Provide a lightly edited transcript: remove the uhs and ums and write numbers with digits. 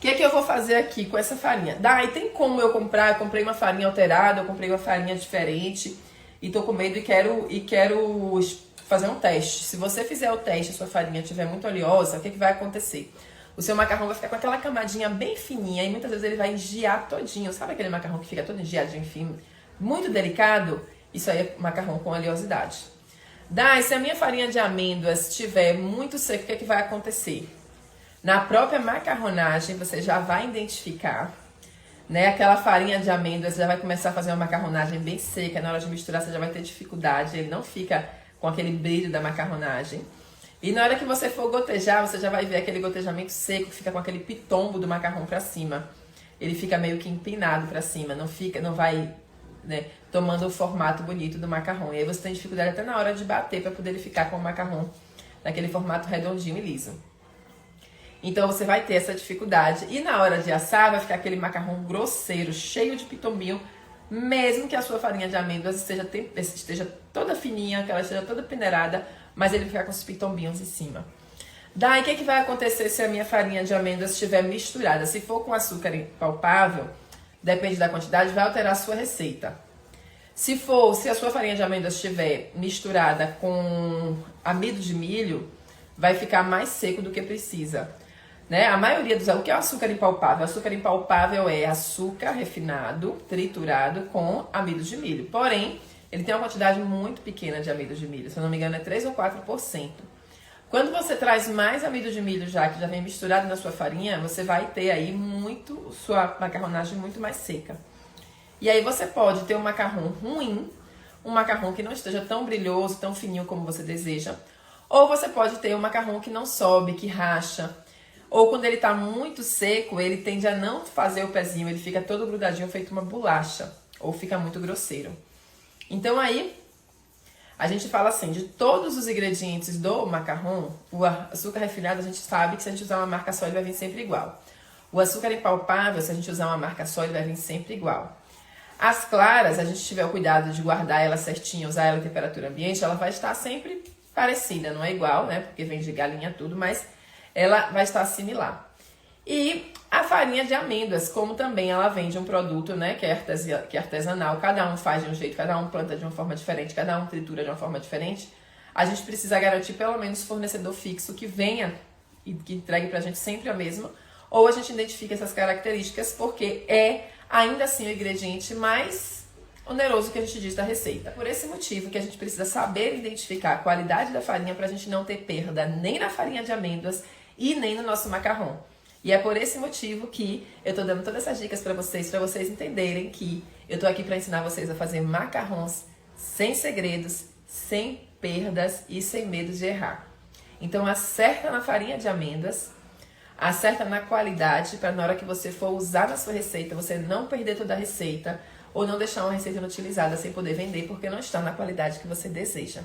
que é que eu vou fazer aqui com essa farinha? E tem como eu comprar? Eu comprei uma farinha alterada, eu comprei uma farinha diferente e tô com medo e quero fazer um teste. Se você fizer o teste e a sua farinha estiver muito oleosa, o que vai acontecer? O seu macarrão vai ficar com aquela camadinha bem fininha e muitas vezes ele vai engiar todinho. Sabe aquele macarrão que fica todo engiadinho, enfim, muito delicado? Isso aí é macarrão com oleosidade. E se a minha farinha de amêndoas estiver muito seca, o que vai acontecer? Na própria macarronagem você já vai identificar, né? Aquela farinha de amêndoas já vai começar a fazer uma macarronagem bem seca. Na hora de misturar você já vai ter dificuldade, ele não fica com aquele brilho da macarronagem. E na hora que você for gotejar, você já vai ver aquele gotejamento seco, que fica com aquele pitombo do macarrão pra cima. Ele fica meio que empinado pra cima, não vai, né, tomando o formato bonito do macarrão. E aí você tem dificuldade até na hora de bater pra poder ele ficar com o macarrão naquele formato redondinho e liso. Então você vai ter essa dificuldade. E na hora de assar vai ficar aquele macarrão grosseiro, cheio de pitombinho, mesmo que a sua farinha de amêndoas esteja toda fininha, que ela esteja toda peneirada, mas ele vai ficar com os pitombinhos em cima. O que vai acontecer se a minha farinha de amêndoas estiver misturada? Se for com açúcar impalpável, depende da quantidade, vai alterar a sua receita. Se a sua farinha de amêndoas estiver misturada com amido de milho, vai ficar mais seco do que precisa. Né? A maioria o que é o açúcar impalpável? O açúcar impalpável é açúcar refinado, triturado com amido de milho. Porém, ele tem uma quantidade muito pequena de amido de milho. Se eu não me engano, é 3 ou 4%. Quando você traz mais amido de milho que já vem misturado na sua farinha, você vai ter aí sua macarronagem muito mais seca. E aí você pode ter um macarrão ruim, um macarrão que não esteja tão brilhoso, tão fininho como você deseja. Ou você pode ter um macarrão que não sobe, que racha. Ou quando ele está muito seco, ele tende a não fazer o pezinho, ele fica todo grudadinho, feito uma bolacha. Ou fica muito grosseiro. Então aí, a gente fala assim, de todos os ingredientes do macarrão, o açúcar refinado a gente sabe que se a gente usar uma marca só ele vai vir sempre igual. O açúcar impalpável, se a gente usar uma marca só ele vai vir sempre igual. As claras, a gente tiver o cuidado de guardar ela certinha, usar ela em temperatura ambiente, ela vai estar sempre parecida, não é igual, né? Porque vem de galinha tudo, mas ela vai estar similar. E a farinha de amêndoas, como também ela vem de um produto, né, que é artesanal, cada um faz de um jeito, cada um planta de uma forma diferente, cada um tritura de uma forma diferente, a gente precisa garantir pelo menos fornecedor fixo que venha e que entregue pra gente sempre a mesma, ou a gente identifica essas características porque é ainda assim o ingrediente mais oneroso que a gente diz da receita. Por esse motivo que a gente precisa saber identificar a qualidade da farinha pra gente não ter perda nem na farinha de amêndoas e nem no nosso macarrão. E é por esse motivo que eu tô dando todas essas dicas pra vocês entenderem que eu tô aqui pra ensinar vocês a fazer macarrões sem segredos, sem perdas e sem medo de errar. Então acerta na farinha de amêndoas, acerta na qualidade para na hora que você for usar na sua receita, você não perder toda a receita ou não deixar uma receita inutilizada sem poder vender porque não está na qualidade que você deseja.